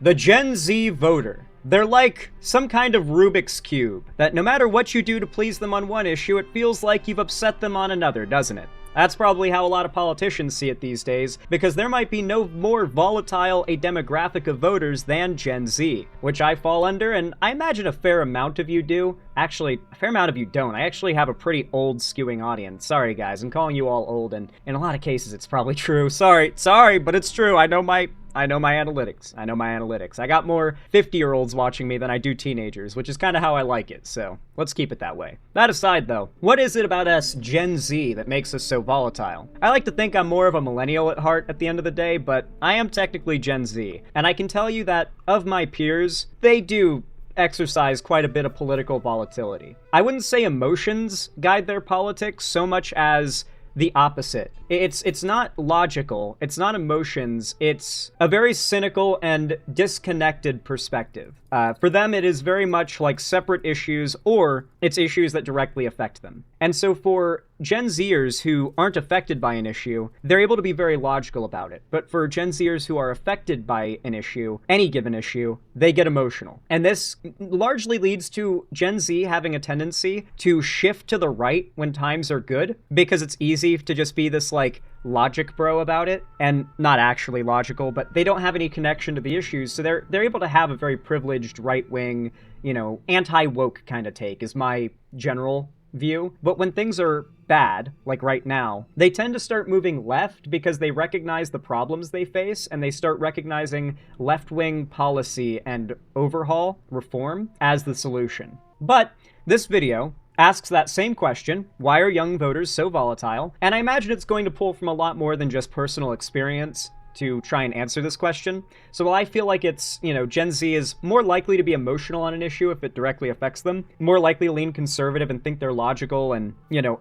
The Gen Z voter. They're like some kind of Rubik's Cube, that no matter what you do to please them on one issue, it feels like you've upset them on another, doesn't it? That's probably how a lot of politicians see it these days, because there might be no more volatile a demographic of voters than Gen Z, which I fall under, and I imagine a fair amount of you do. Actually, a fair amount of you don't. I actually have a pretty old skewing audience. Sorry guys, I'm calling you all old, and in a lot of cases it's probably true. Sorry, but it's true. I know my analytics. I got more 50-year-olds watching me than I do teenagers, which is kind of how I like it, so let's keep it that way. That aside, though, what is it about us Gen Z that makes us so volatile? I like to think I'm more of a millennial at heart at the end of the day, but I am technically Gen Z, and I can tell you that of my peers, they do exercise quite a bit of political volatility. I wouldn't say emotions guide their politics so much as the opposite. It's not logical, it's not emotions, it's a very cynical and disconnected perspective. For them, it is very much like separate issues, or it's issues that directly affect them. And so for Gen Zers who aren't affected by an issue, they're able to be very logical about it. But for Gen Zers who are affected by an issue, any given issue, they get emotional. And this largely leads to Gen Z having a tendency to shift to the right when times are good, because it's easy to just be this like logic bro about it, and not actually logical, but they don't have any connection to the issues, so they're able to have a very privileged right-wing, anti-woke kind of take is my general view. But when things are bad, like right now, they tend to start moving left because they recognize the problems they face, and they start recognizing left-wing policy and overhaul reform as the solution. But this video asks that same question, why are young voters so volatile? And I imagine it's going to pull from a lot more than just personal experience to try and answer this question. So while I feel like it's, Gen Z is more likely to be emotional on an issue if it directly affects them, more likely to lean conservative and think they're logical and,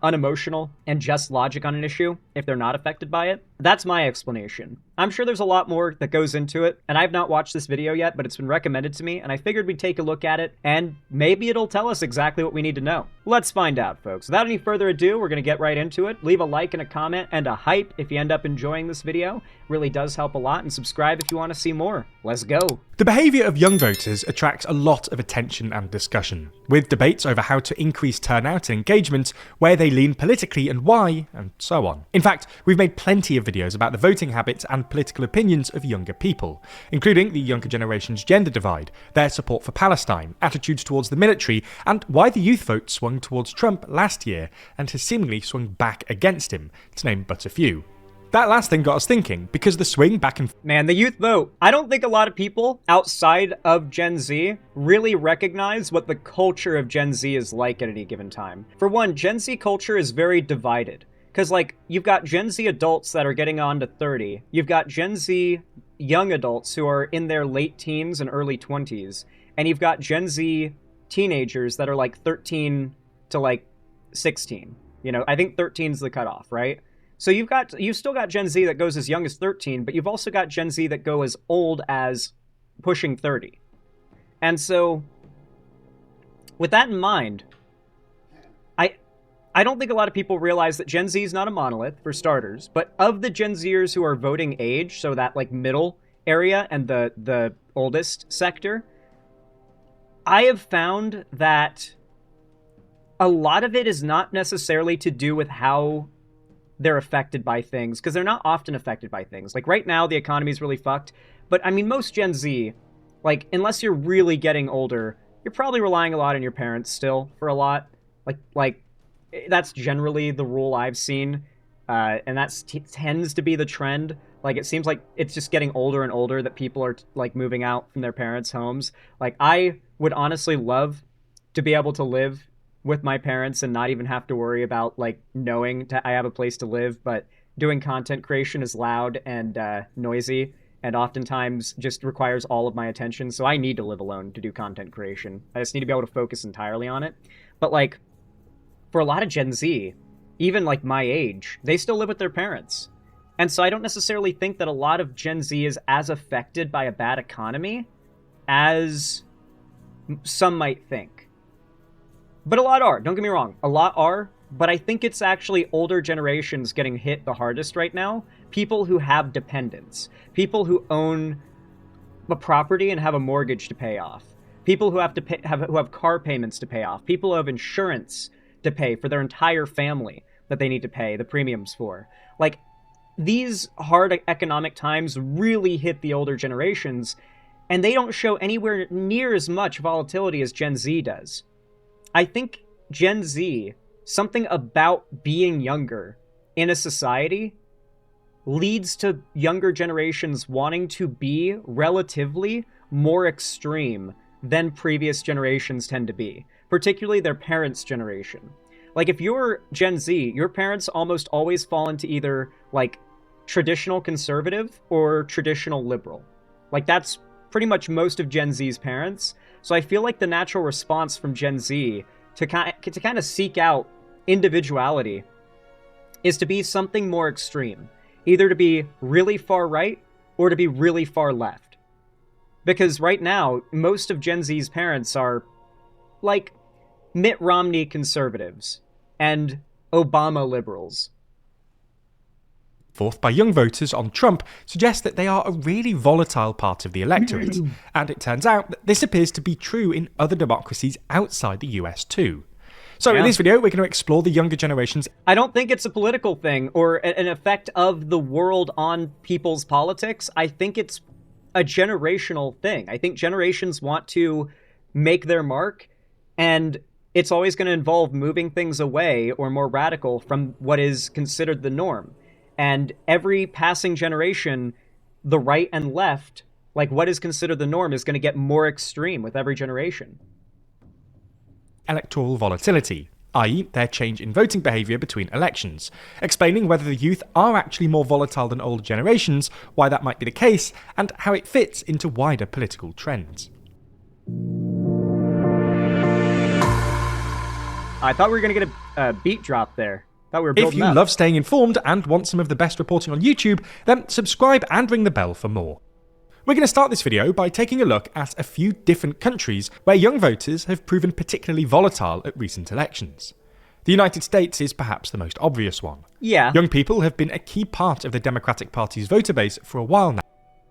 unemotional and just logic on an issue if they're not affected by it, that's my explanation. I'm sure there's a lot more that goes into it, and I've not watched this video yet, but it's been recommended to me, and I figured we'd take a look at it, and maybe it'll tell us exactly what we need to know. Let's find out, folks. Without any further ado, we're going to get right into it. Leave a like and a comment and a hype if you end up enjoying this video. It really does help a lot, and subscribe if you want to see more. Let's go. The behaviour of young voters attracts a lot of attention and discussion, with debates over how to increase turnout and engagement, where they lean politically and why, and so on. In fact, we've made plenty of videos about the voting habits and political opinions of younger people, including the younger generation's gender divide, their support for Palestine, attitudes towards the military, and why the youth vote swung towards Trump last year and has seemingly swung back against him, to name but a few. That last thing got us thinking, because the swing back and Man, the youth vote. I don't think a lot of people outside of Gen Z really recognize what the culture of Gen Z is like at any given time. For one, Gen Z culture is very divided. Because, you've got Gen Z adults that are getting on to 30. You've got Gen Z young adults who are in their late teens and early 20s. And you've got Gen Z teenagers that are 13 to 16. I think 13 is the cutoff, right? So you've still got Gen Z that goes as young as 13, but you've also got Gen Z that go as old as pushing 30. And so, with that in mind, I don't think a lot of people realize that Gen Z is not a monolith, for starters, but of the Gen Zers who are voting age, so that middle area and the oldest sector, I have found that a lot of it is not necessarily to do with how they're affected by things, because they're not often affected by things. Right now, the economy is really fucked, but I mean, most Gen Z, unless you're really getting older, you're probably relying a lot on your parents still for a lot. That's generally the rule I've seen, and that tends to be the trend. It seems like it's just getting older and older that people are, moving out from their parents' homes. I would honestly love to be able to live with my parents and not even have to worry about, knowing I have a place to live, but doing content creation is loud and noisy, and oftentimes just requires all of my attention, so I need to live alone to do content creation. I just need to be able to focus entirely on it. But, for a lot of Gen Z, even my age, they still live with their parents. And so I don't necessarily think that a lot of Gen Z is as affected by a bad economy as some might think. But a lot are, don't get me wrong, a lot are, but I think it's actually older generations getting hit the hardest right now. People who have dependents, people who own a property and have a mortgage to pay off. People who have to pay, who have car payments to pay off. People who have insurance to pay for their entire family that they need to pay the premiums for. Like, these hard economic times really hit the older generations, and they don't show anywhere near as much volatility as Gen Z does. I think Gen Z, something about being younger in a society, leads to younger generations wanting to be relatively more extreme than previous generations tend to be, particularly their parents' generation. Like, if you're Gen Z, your parents almost always fall into either, like, traditional conservative or traditional liberal. Like, that's pretty much most of Gen Z's parents. So I feel like the natural response from Gen Z to kind of seek out individuality is to be something more extreme. Either to be really far right or to be really far left. Because right now, most of Gen Z's parents are, like, Mitt Romney conservatives and Obama liberals. Forth by young voters on Trump suggests that they are a really volatile part of the electorate, and it turns out that this appears to be true in other democracies outside the US too. So in this video, we're going to explore the younger generations. I don't think it's a political thing or an effect of the world on people's politics. I think it's a generational thing. I think generations want to make their mark, and it's always going to involve moving things away or more radical from what is considered the norm. And every passing generation, the right and left, like what is considered the norm, is going to get more extreme with every generation. Electoral volatility, i.e. their change in voting behaviour between elections, explaining whether the youth are actually more volatile than older generations, why that might be the case, and how it fits into wider political trends. I thought we were going to get a beat drop there. If you love staying informed and want some of the best reporting on YouTube, then subscribe and ring the bell for more. We're going to start this video by taking a look at a few different countries where young voters have proven particularly volatile at recent elections. The United States is perhaps the most obvious one. Yeah. Young people have been a key part of the Democratic Party's voter base for a while now.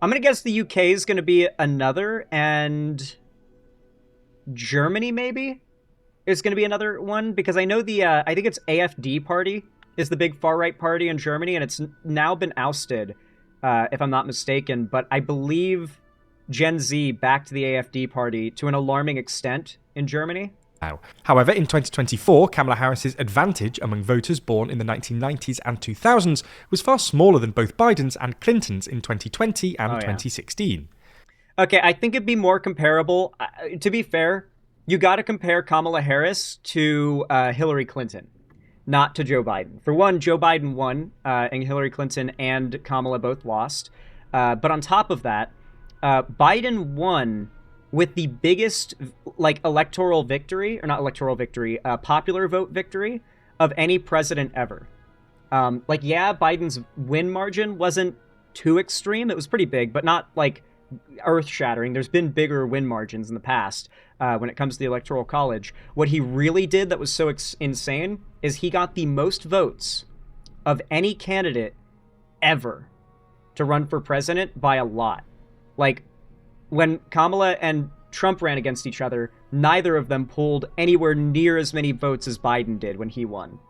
I'm going to guess the UK is going to be another, and Germany maybe is going to be another one, because I know I think it's AfD party is the big far-right party in Germany, and it's now been ousted, if I'm not mistaken, but I believe Gen Z backed the AfD party to an alarming extent in Germany. However, in 2024, Kamala Harris's advantage among voters born in the 1990s and 2000s was far smaller than both Biden's and Clinton's in 2020 and 2016. Okay, I think it'd be more comparable. To be fair, you got to compare Kamala Harris to Hillary Clinton, not to Joe Biden. For one, Joe Biden won, and Hillary Clinton and Kamala both lost. But on top of that, Biden won with the biggest, like, electoral victory, or not electoral victory, popular vote victory of any president ever. Like, yeah, Biden's win margin wasn't too extreme. It was pretty big, but not, like, earth-shattering. There's been bigger win margins in the past when it comes to the Electoral College. What he really did that was so insane is he got the most votes of any candidate ever to run for president by a lot. Like, when Kamala and Trump ran against each other, neither of them pulled anywhere near as many votes as Biden did when he won.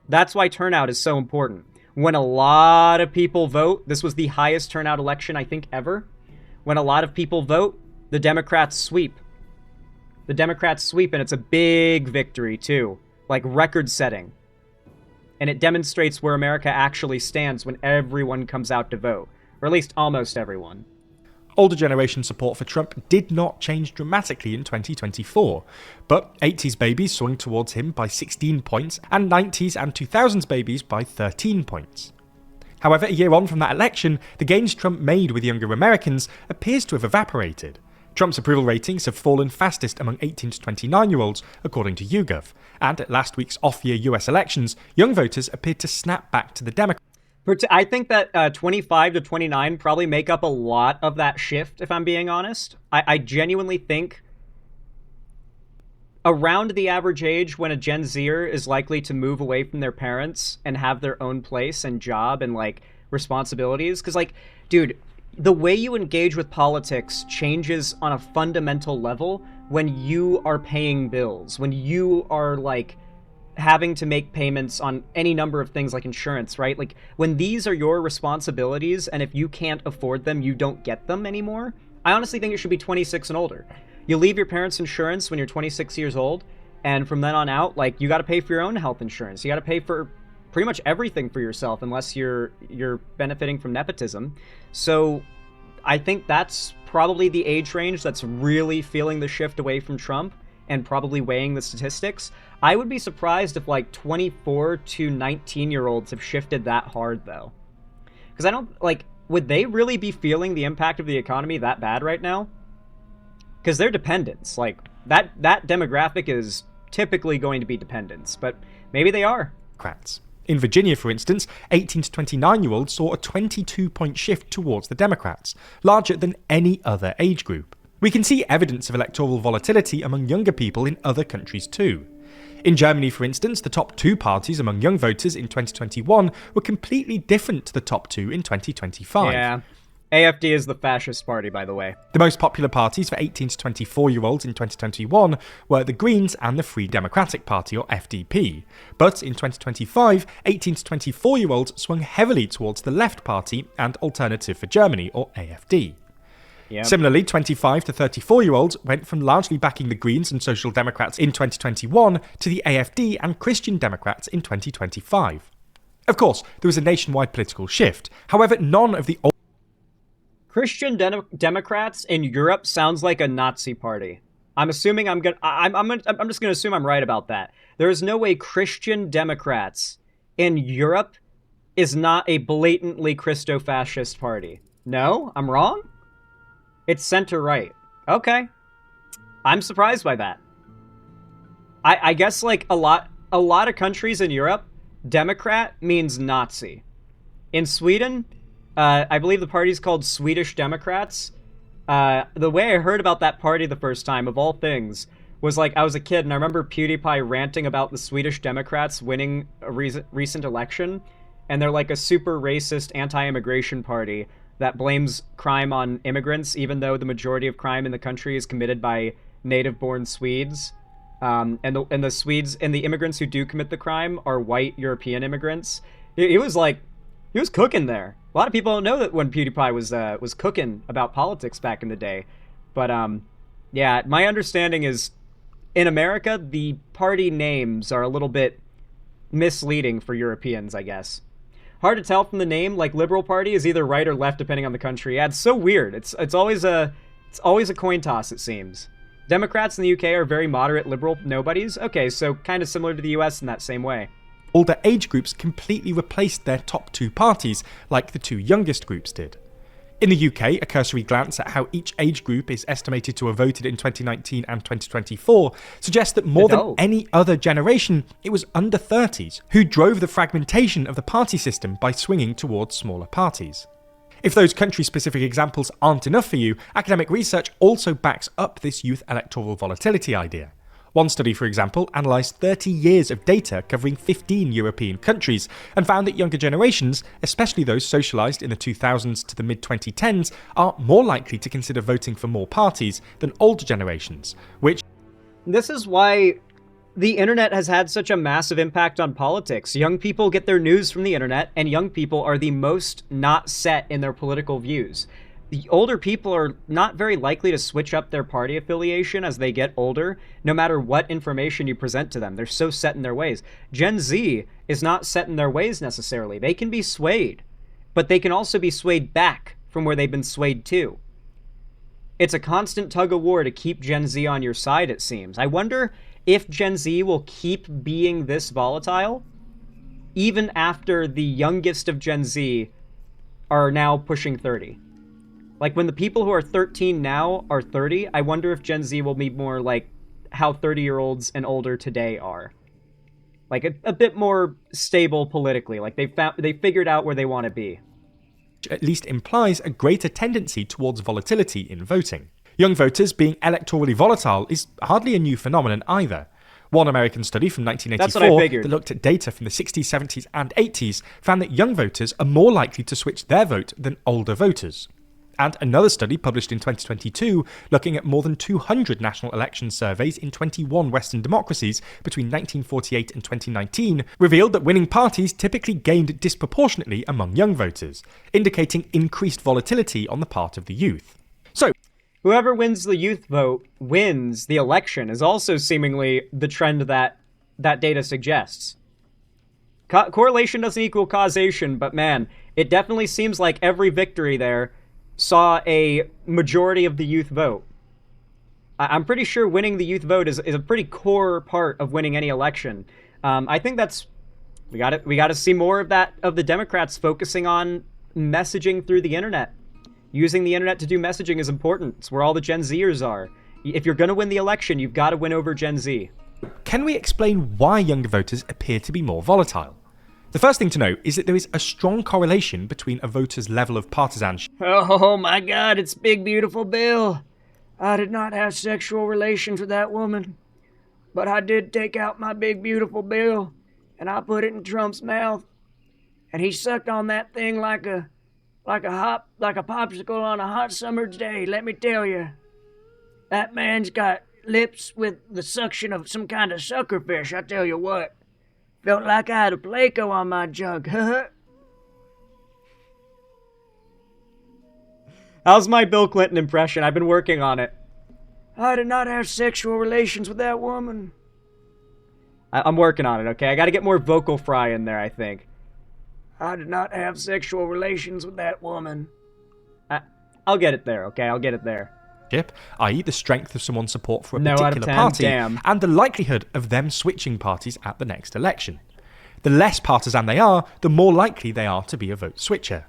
That's why turnout is so important. When a lot of people vote, this was the highest turnout election, I think, ever. When a lot of people vote, the Democrats sweep. The Democrats sweep, and it's a big victory, too. Like, record-setting. And it demonstrates where America actually stands when everyone comes out to vote. Or at least almost everyone. Older generation support for Trump did not change dramatically in 2024, but 80s babies swung towards him by 16 points, and 90s and 2000s babies by 13 points. However, a year on from that election, the gains Trump made with younger Americans appears to have evaporated. Trump's approval ratings have fallen fastest among 18 to 29-year-olds, according to YouGov, and at last week's off-year US elections, young voters appeared to snap back to the Democrats. I think that 25 to 29 probably make up a lot of that shift, if I'm being honest. I genuinely think around the average age when a Gen Zer is likely to move away from their parents and have their own place and job and, like, responsibilities. Because, like, dude, the way you engage with politics changes on a fundamental level when you are paying bills, when you are like having to make payments on any number of things like insurance, right? Like when these are your responsibilities and if you can't afford them, you don't get them anymore. I honestly think it should be 26 and older. You leave your parents' insurance when you're 26 years old, and from then on out, like you got to pay for your own health insurance. You got to pay for pretty much everything for yourself unless you're benefiting from nepotism. So I think that's probably the age range that's really feeling the shift away from Trump and probably weighing the statistics. I would be surprised if like 24 to 19-year-olds have shifted that hard though. Because I don't, like, would they really be feeling the impact of the economy that bad right now? Because they're dependents. Like, that demographic is typically going to be dependents, but maybe they are. Democrats. In Virginia, for instance, 18 to 29-year-olds saw a 22-point shift towards the Democrats, larger than any other age group. We can see evidence of electoral volatility among younger people in other countries too. In Germany, for instance, the top two parties among young voters in 2021 were completely different to the top two in 2025. Yeah. AfD is the fascist party, by the way. The most popular parties for 18 to 24-year-olds in 2021 were the Greens and the Free Democratic Party, or FDP. But in 2025, 18 to 24-year-olds swung heavily towards the Left Party and Alternative for Germany, or AfD. Yep. Similarly, 25 to 34-year-olds went from largely backing the Greens and Social Democrats in 2021 to the AfD and Christian Democrats in 2025. Of course, there was a nationwide political shift. However, none of the Christian Democrats in Europe sounds like a Nazi party. I'm assuming I'm just gonna assume I'm right about that. There is no way Christian Democrats in Europe is not a blatantly Christo-fascist party. No, I'm wrong. It's center-right. Okay. I'm surprised by that. I guess like a lot of countries in Europe, Democrat means Nazi. In Sweden, I believe the party's called Swedish Democrats. The way I heard about that party the first time, of all things, was like I was a kid and I remember PewDiePie ranting about the Swedish Democrats winning a recent election, and they're like a super racist anti-immigration party that blames crime on immigrants, even though the majority of crime in the country is committed by native-born Swedes. And the Swedes and the immigrants who do commit the crime are white European immigrants. He was cooking there. A lot of people don't know that when PewDiePie was cooking about politics back in the day. But yeah, my understanding is in America the party names are a little bit misleading for Europeans, I guess. Hard to tell from the name, like Liberal Party is either right or left depending on the country. Yeah, it's so weird. It's always a coin toss, it seems. Democrats in the UK are very moderate liberal nobodies. Okay, so kind of similar to the US in that same way. Older age groups completely replaced their top two parties, like the two youngest groups did. In the UK, a cursory glance at how each age group is estimated to have voted in 2019 and 2024 suggests that more than any other generation, it was under 30s who drove the fragmentation of the party system by swinging towards smaller parties. If those country-specific examples aren't enough for you, academic research also backs up this youth electoral volatility idea. One study, for example, analysed 30 years of data covering 15 European countries and found that younger generations, especially those socialised in the 2000s to the mid-2010s, are more likely to consider voting for more parties than older generations, which... This is why the internet has had such a massive impact on politics. Young people get their news from the internet, and young people are the most not set in their political views. The older people are not very likely to switch up their party affiliation as they get older, no matter what information you present to them. They're so set in their ways. Gen Z is not set in their ways necessarily. They can be swayed, but they can also be swayed back from where they've been swayed to. It's a constant tug of war to keep Gen Z on your side, it seems. I wonder if Gen Z will keep being this volatile, even after the youngest of Gen Z are now pushing 30. Like, when the people who are 13 now are 30, I wonder if Gen Z will be more like how 30-year-olds and older today are. Like, a bit more stable politically. Like, they figured out where they want to be. At least implies a greater tendency towards volatility in voting. Young voters being electorally volatile is hardly a new phenomenon either. One American study from 1984 that looked at data from the 60s, 70s and 80s found that young voters are more likely to switch their vote than older voters. And another study published in 2022, looking at more than 200 national election surveys in 21 Western democracies between 1948 and 2019, revealed that winning parties typically gained disproportionately among young voters, indicating increased volatility on the part of the youth. So, whoever wins the youth vote wins the election is also seemingly the trend that data suggests. Correlation doesn't equal causation, but man, it definitely seems like every victory there saw a majority of the youth vote. I'm pretty sure winning the youth vote is a pretty core part of winning any election. I think that's we got to see more of that, of the Democrats focusing on messaging through the internet. Using the internet to do messaging is important. It's where all the Gen Zers are. If you're going to win the election, you've got to win over Gen Z. Can we explain why younger voters appear to be more volatile? The first thing to note is that there is a strong correlation between a voter's level of partisanship. Oh my God, it's Big Beautiful Bill. I did not have sexual relations with that woman, but I did take out my Big Beautiful Bill and I put it in Trump's mouth, and he sucked on that thing like a popsicle on a hot summer's day. Let me tell you, that man's got lips with the suction of some kind of suckerfish. I tell you what. Felt like I had a Playco on my jug. How's my Bill Clinton impression? I've been working on it. I did not have sexual relations with that woman. I'm working on it, okay? I gotta get more vocal fry in there, I think. I did not have sexual relations with that woman. I'll get it there, okay? I'll get it there. I.e. the strength of someone's support for a particular party, and the likelihood of them switching parties at the next election. The less partisan they are, the more likely they are to be a vote switcher.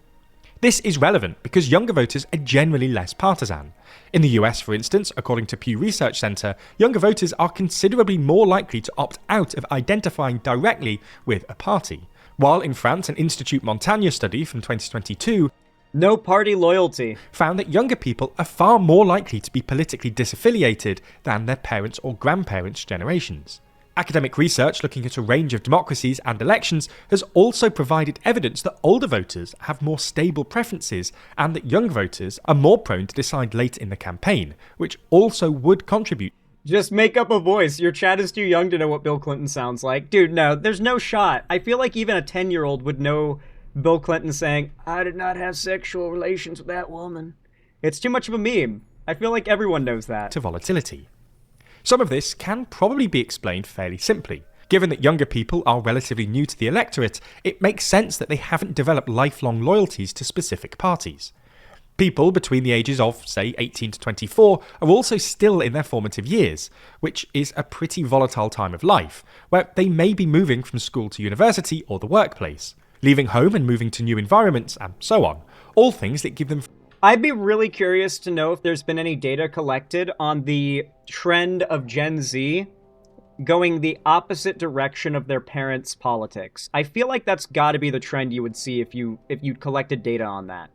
This is relevant because younger voters are generally less partisan. In the US, for instance, according to Pew Research Center, younger voters are considerably more likely to opt out of identifying directly with a party. While in France, an Institute Montaigne study from 2022 no party loyalty found that younger people are far more likely to be politically disaffiliated than their parents' or grandparents' generations. Academic research looking at a range of democracies and elections has also provided evidence that older voters have more stable preferences and that young voters are more prone to decide late in the campaign, which also would contribute. Just make up a voice. Your chat is too young to know what Bill Clinton sounds like. Dude, no, there's no shot. I feel like even a 10-year-old would know Bill Clinton saying, I did not have sexual relations with that woman. It's too much of a meme. I feel like everyone knows that. To volatility. Some of this can probably be explained fairly simply. Given that younger people are relatively new to the electorate, it makes sense that they haven't developed lifelong loyalties to specific parties. People between the ages of, say, 18 to 24 are also still in their formative years, which is a pretty volatile time of life, where they may be moving from school to university or the workplace, leaving home and moving to new environments, and so on. All things that give them... I'd be really curious to know if there's been any data collected on the trend of Gen Z going the opposite direction of their parents' politics. I feel like that's got to be the trend you would see if you collected data on that.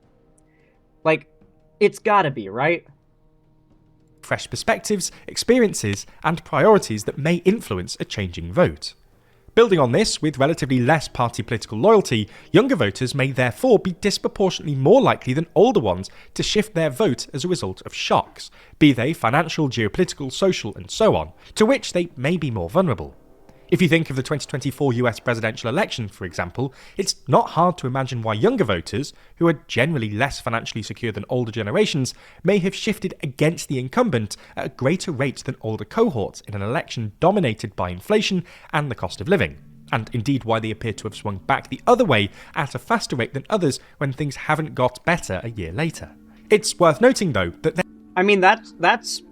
Like, it's got to be, right? Fresh perspectives, experiences, and priorities that may influence a changing vote. Building on this, with relatively less party political loyalty, younger voters may therefore be disproportionately more likely than older ones to shift their vote as a result of shocks, be they financial, geopolitical, social, and so on, to which they may be more vulnerable. If you think of the 2024 US presidential election, for example, it's not hard to imagine why younger voters, who are generally less financially secure than older generations, may have shifted against the incumbent at a greater rate than older cohorts in an election dominated by inflation and the cost of living, and indeed why they appear to have swung back the other way at a faster rate than others when things haven't got better a year later. It's worth noting, though, that... I mean, that's...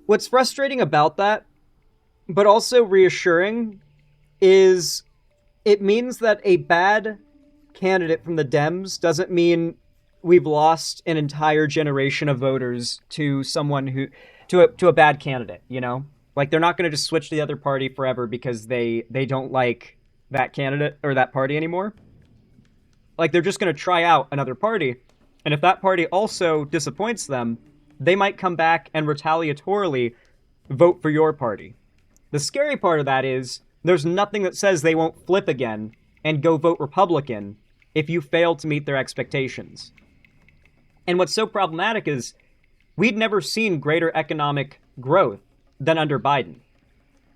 What's frustrating about that, but also reassuring, is it means that a bad candidate from the Dems doesn't mean we've lost an entire generation of voters to someone who, to a bad candidate, you know? Like, they're not going to just switch to the other party forever because they don't like that candidate or that party anymore. Like, they're just going to try out another party, and if that party also disappoints them, they might come back and retaliatorily vote for your party. The scary part of that is there's nothing that says they won't flip again and go vote Republican if you fail to meet their expectations. And what's so problematic is we'd never seen greater economic growth than under Biden.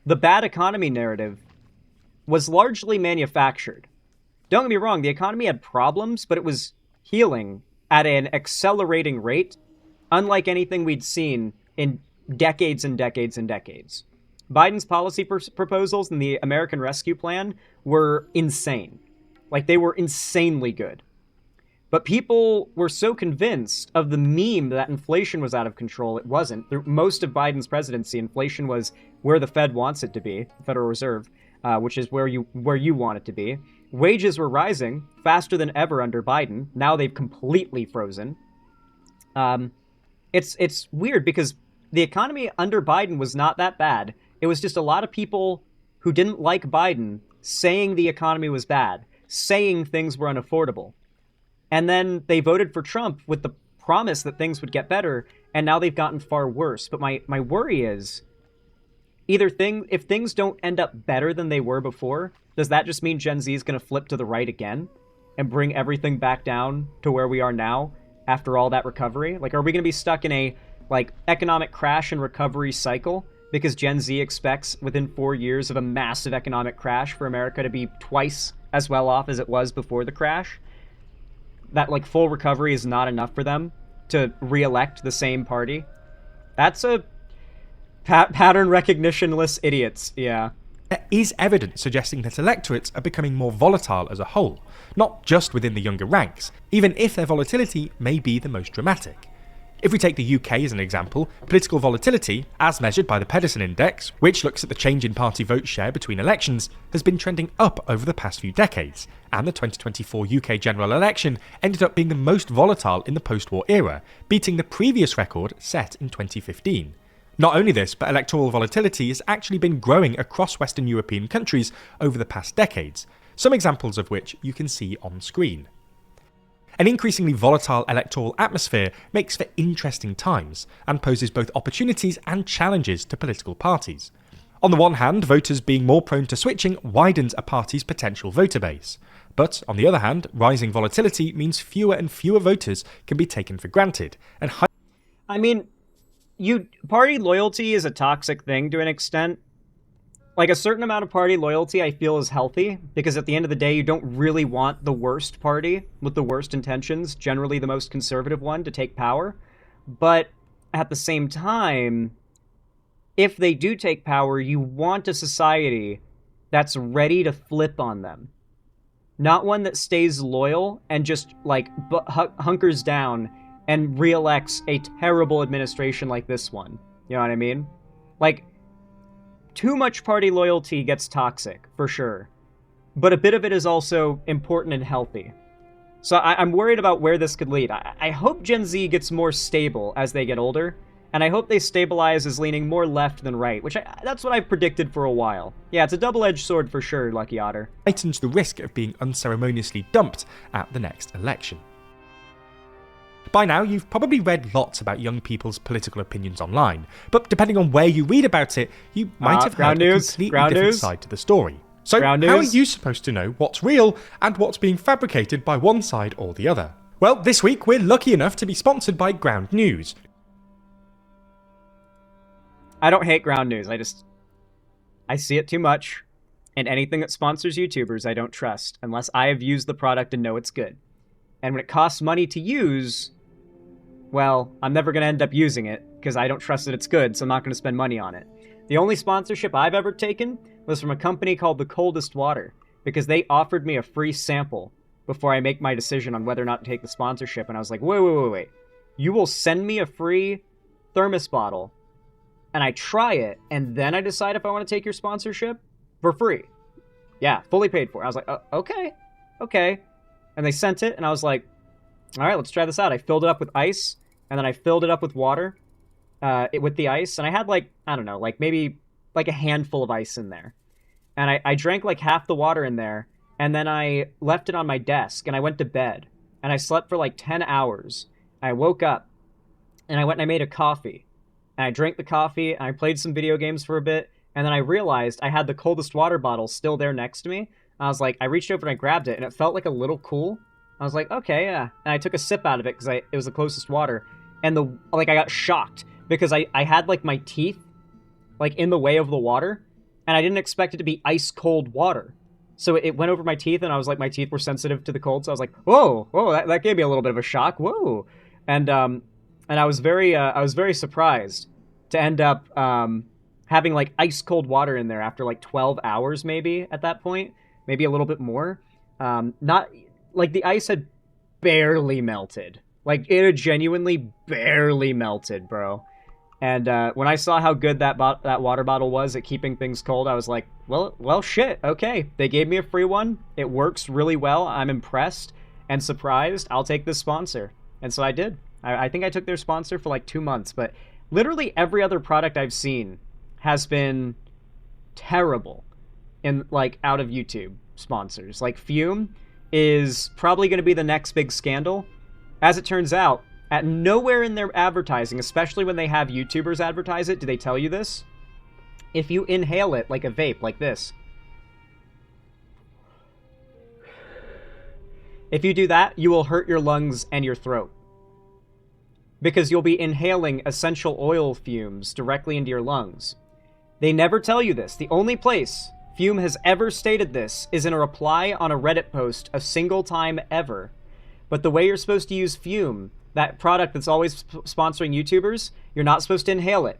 The bad economy narrative was largely manufactured. Don't get me wrong, the economy had problems, but it was healing at an accelerating rate, unlike anything we'd seen in decades and decades and decades. Biden's policy proposals and the American Rescue Plan were insane. Like, they were insanely good. But people were so convinced of the meme that inflation was out of control. It wasn't. Through most of Biden's presidency, inflation was where the Fed wants it to be, the Federal Reserve, which is where you want it to be. Wages were rising faster than ever under Biden. Now they've completely frozen. It's weird because the economy under Biden was not that bad. It was just a lot of people who didn't like Biden saying the economy was bad, saying things were unaffordable. And then they voted for Trump with the promise that things would get better, and now they've gotten far worse. But my worry is, if things don't end up better than they were before, does that just mean Gen Z is going to flip to the right again and bring everything back down to where we are now after all that recovery? Like, are we going to be stuck in a economic crash and recovery cycle because Gen Z expects within 4 years of a massive economic crash for America to be twice as well off as it was before the crash? That full recovery is not enough for them to re-elect the same party? That's a pattern recognitionless idiots, yeah. There is evidence suggesting that electorates are becoming more volatile as a whole, not just within the younger ranks, even if their volatility may be the most dramatic. If we take the UK as an example, political volatility, as measured by the Pedersen Index, which looks at the change in party vote share between elections, has been trending up over the past few decades, and the 2024 UK general election ended up being the most volatile in the post-war era, beating the previous record set in 2015. Not only this, but electoral volatility has actually been growing across Western European countries over the past decades, some examples of which you can see on screen. An increasingly volatile electoral atmosphere makes for interesting times, and poses both opportunities and challenges to political parties. On the one hand, voters being more prone to switching widens a party's potential voter base. But, on the other hand, rising volatility means fewer and fewer voters can be taken for granted, and party loyalty is a toxic thing to an extent. A certain amount of party loyalty I feel is healthy, because at the end of the day, you don't really want the worst party with the worst intentions, generally the most conservative one, to take power. But at the same time, if they do take power, you want a society that's ready to flip on them. Not one that stays loyal and just, hunkers down and re-elects a terrible administration like this one. You know what I mean? Too much party loyalty gets toxic, for sure. But a bit of it is also important and healthy. So I'm worried about where this could lead. I hope Gen Z gets more stable as they get older, and I hope they stabilize as leaning more left than right, that's what I've predicted for a while. Yeah, it's a double-edged sword for sure, Lucky Otter. Heightens the risk of being unceremoniously dumped at the next election. By now, you've probably read lots about young people's political opinions online, but depending on where you read about it, you might have heard a completely different side to the story. So how are you supposed to know what's real and what's being fabricated by one side or the other? Well, this week we're lucky enough to be sponsored by Ground News. I don't hate Ground News, I see it too much, and anything that sponsors YouTubers I don't trust, unless I have used the product and know it's good. And when it costs money to use, well, I'm never going to end up using it, because I don't trust that it's good, so I'm not going to spend money on it. The only sponsorship I've ever taken was from a company called The Coldest Water, because they offered me a free sample before I make my decision on whether or not to take the sponsorship, and I was like, wait. You will send me a free thermos bottle, and I try it, and then I decide if I want to take your sponsorship for free. Yeah, fully paid for. I was like, okay. And they sent it, and I was like, all right, let's try this out. I filled it up with ice, and then I filled it up with water with the ice, and I had maybe a handful of ice in there. And I drank half the water in there, and then I left it on my desk, and I went to bed, and I slept for 10 hours. I woke up, and I went and I made a coffee, and I drank the coffee, and I played some video games for a bit, and then I realized I had the coldest water bottle still there next to me. I was like, I reached over and I grabbed it, and it felt a little cool. I was like, okay, yeah. And I took a sip out of it because it was the closest water. And I got shocked because I had like my teeth like in the way of the water, and I didn't expect it to be ice cold water. So it went over my teeth, and I was like, my teeth were sensitive to the cold. So I was like, whoa, that gave me a little bit of a shock. Whoa. And I was very surprised to end up having like ice cold water in there after like 12 hours maybe at that point, maybe a little bit more. Not like the ice had barely melted. Like it had genuinely barely melted, bro. And when I saw how good that water bottle was at keeping things cold, I was like, well, shit. Okay, they gave me a free one. It works really well. I'm impressed and surprised. I'll take this sponsor. And so I did. I think I took their sponsor for like 2 months, but literally every other product I've seen has been terrible in like out of YouTube sponsors. Like Fume is probably going to be the next big scandal. As it turns out, at nowhere in their advertising, especially when they have YouTubers advertise it, do they tell you this? If you inhale it like a vape, like this. If you do that, you will hurt your lungs and your throat. Because you'll be inhaling essential oil fumes directly into your lungs. They never tell you this. The only place Fume has ever stated this is in a reply on a Reddit post a single time ever. But the way you're supposed to use Fume, that product that's always sponsoring YouTubers, you're not supposed to inhale it.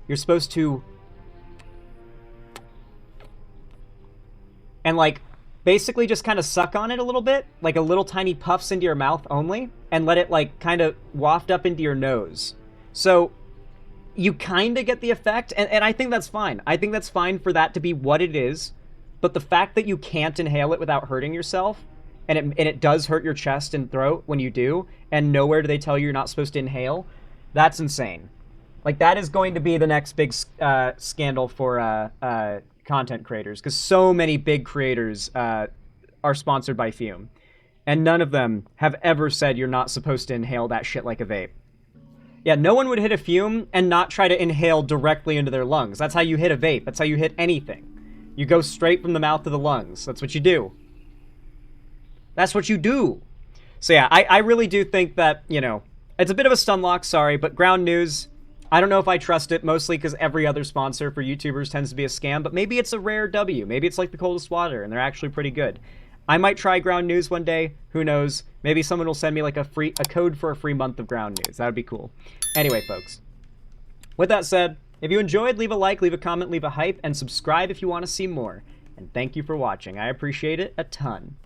You're supposed to... and like, basically just kind of suck on it a little bit, like a little tiny puffs into your mouth only, and let it like kind of waft up into your nose. So you kind of get the effect, and I think that's fine. I think that's fine for that to be what it is, but the fact that you can't inhale it without hurting yourself, and it does hurt your chest and throat when you do, and nowhere do they tell you you're not supposed to inhale, that's insane. Like, that is going to be the next big scandal for content creators, because so many big creators are sponsored by Fume, and none of them have ever said you're not supposed to inhale that shit like a vape. Yeah, no one would hit a Fume and not try to inhale directly into their lungs. That's how you hit a vape. That's how you hit anything. You go straight from the mouth to the lungs. That's what you do. That's what you do. So yeah, I really do think that, you know, it's a bit of a stun lock, sorry, but Ground News, I don't know if I trust it, mostly because every other sponsor for YouTubers tends to be a scam, but maybe it's a rare W. Maybe it's like the coldest water, and they're actually pretty good. I might try Ground News one day. Who knows? Maybe someone will send me like a code for a free month of Ground News. That would be cool. Anyway, folks. With that said, if you enjoyed, leave a like, leave a comment, leave a hype, and subscribe if you want to see more. And thank you for watching. I appreciate it a ton.